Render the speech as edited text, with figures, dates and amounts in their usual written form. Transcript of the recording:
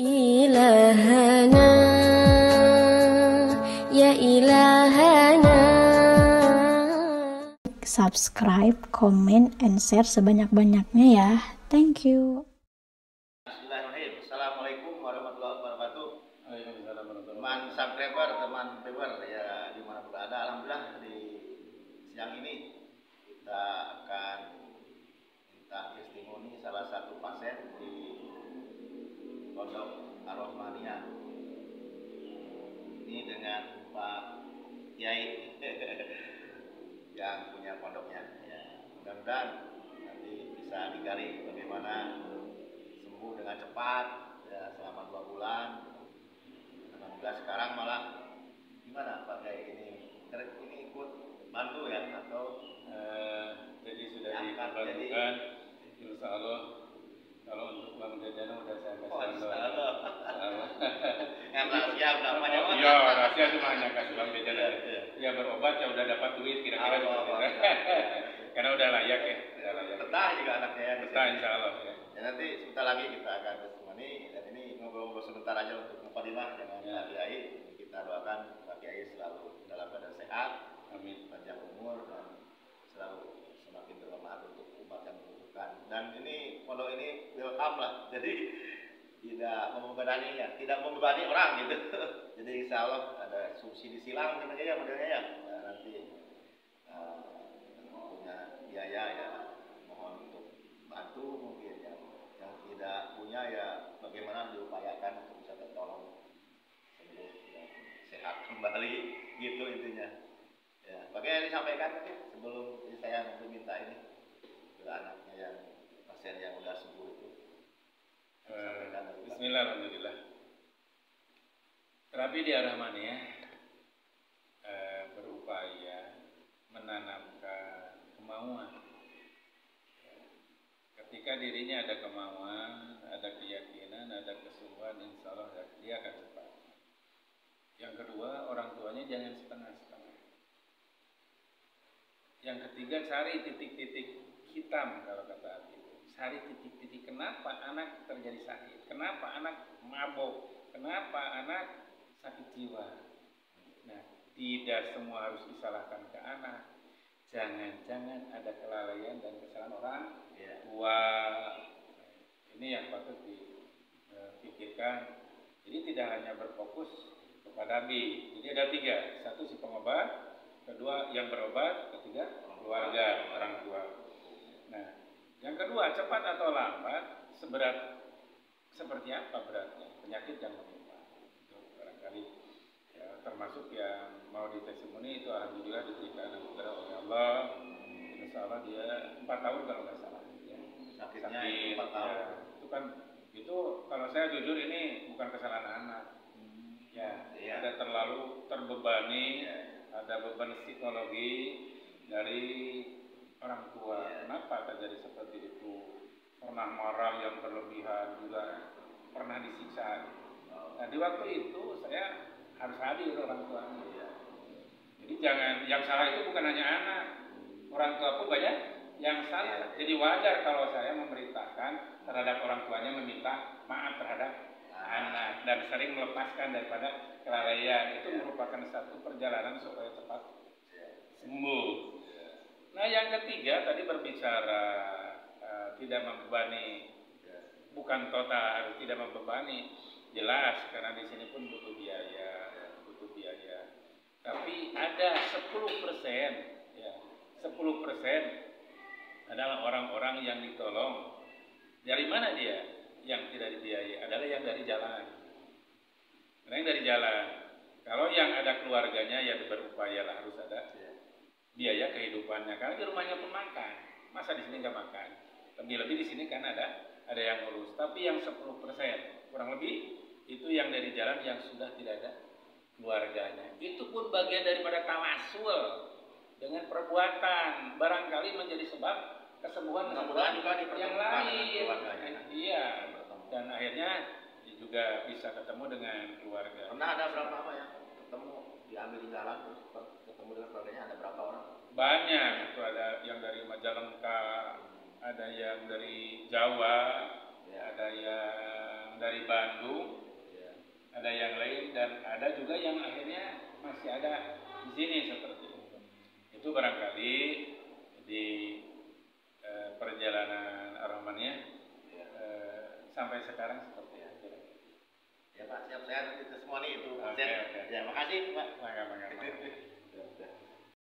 Ilahana, ya ilahana. Subscribe, comment, and share sebanyak-banyaknya ya. Thank you. Bismillahirrahmanirrahim. Assalamualaikum warahmatullahi wabarakatuh. Teman subscriber, teman viewer ya dimana berada, alhamdulillah di siang ini kita akan minta testimoni salah satu pasien di Pondok Ar-Rahmaniyah. Ini dengan Pak Kiai yang punya pondoknya. Ya, mudah-mudahan nanti bisa digali bagaimana sembuh dengan cepat ya, selama 2 bulan. Alhamdulillah sekarang malah gimana Pak Kiai ini ikut bantu ya atau jadi sudah diperbantukan. Insya Allah kalau untuk uang jajan udah saya kasih yang rahasia berapa ya? Iya, rahasia cuma hanya kasih uang jajan aja. Ya berobat ya udah dapat duit kira-kira karena udah layak ya. Betah juga anaknya ya. Betah insya Allah ya. Ya nanti sebentar lagi kita akan testimoni dan ini ngobrol-ngobrol sebentar aja untuk mukadimah dengan Pak Kiai. Kita doakan Pak Kiai selalu dalam keadaan sehat, amin, panjang umur dan selalu semakin bermanfaat untuk umat yang membutuhkan. Dan ini pondok ini welcome lah. Jadi tidak membebani orang gitu. Jadi insya Allah ada subsidi silang modelnya ya. Nah, nanti punya biaya ya mohon untuk bantu mungkin yang tidak punya ya bagaimana diupayakan untuk bisa tertolong sembuh dan sehat kembali gitu intinya. Ya, bagaimana disampaikan mungkin sebelum saya nanti minta ini ke anaknya yang pasien yang udah sembuh itu. Bismillah, alhamdulillah. Terapi di Ar-Rahmaniyah berupaya menanamkan kemauan. Ketika dirinya ada kemauan, ada keyakinan, ada kesungguhan, insya Allah dia akan cepat. Yang kedua, orang tuanya jangan setengah-setengah. Yang ketiga, cari titik-titik hitam kalau kata Abi. Cari titik-titik kenapa anak terjadi sakit, kenapa anak mabuk, kenapa anak sakit jiwa. Nah, tidak semua harus disalahkan ke anak. Jangan-jangan ada kelalaian dan kesalahan orang tua. Ini yang patut dipikirkan. Jadi tidak hanya berfokus kepada B. Jadi ada 3. 1 si pengobat, kedua yang berobat, ketiga keluarga orang tua. Nah, yang kedua, cepat atau lambat, seperti apa beratnya penyakit yang menimpa. Itu barangkali ya, termasuk yang mau ditestimoni itu alhamdulillah diberikan anugerah oleh Allah. Insya Allah dia 4 tahun kalau nggak salah. Ya. Sakitnya Sakit, 4 tahun. Ya. Itu kan kalau saya jujur ini bukan kesalahan anak. Ya, ada terlalu terbebani, ada beban psikologi dari orang tua. Kenapa terjadi seperti itu? Pernah marah yang berlebihan, juga pernah disiksa. Nah, di waktu itu saya harus hadir orang tuanya. Jadi jangan, yang salah itu bukan hanya anak, orang tua pun banyak yang salah. Jadi wajar kalau saya memerintahkan terhadap orang tuanya meminta maaf terhadap anak dan sering melepaskan daripada kelalaian. Itu merupakan satu perjalanan supaya cepat sembuh. Nah, yang ketiga tadi berbicara tidak membebani, bukan total harus tidak membebani, jelas karena di sini pun butuh biaya. Tapi ada 10%, ya, 10% adalah orang-orang yang ditolong. Dari mana dia? Yang tidak dibiayai adalah yang dari jalan. Karena yang dari jalan. Kalau yang ada keluarganya ya berupayalah harus ada biaya kehidupannya. Karena di rumahnya pun makan. Masa di sini nggak makan? Lebih-lebih di sini kan ada yang ngurus. Tapi yang 10% kurang lebih itu yang dari jalan yang sudah tidak ada keluarganya. Itu pun bagian daripada tawasul dengan perbuatan. Barangkali menjadi sebab kesembuhan juga yang lain. Iya. Dan akhirnya juga bisa ketemu dengan keluarga. Pernah ada berapa apa ya ketemu diambil di jalan terus ketemu dengan keluarganya ada berapa orang? Banyak. Itu ada yang dari Majalengka, ada yang dari Jawa, ada yang dari Bandung, ada yang lain dan ada juga yang akhirnya masih ada di sini seperti itu. Itu barangkali di perjalanan Ar-Rahmaniyah sampai sekarang seperti itu. Ya Pak, siap, saya nanti semua nih itu. Oke. Ya, makasih Pak. Mangga.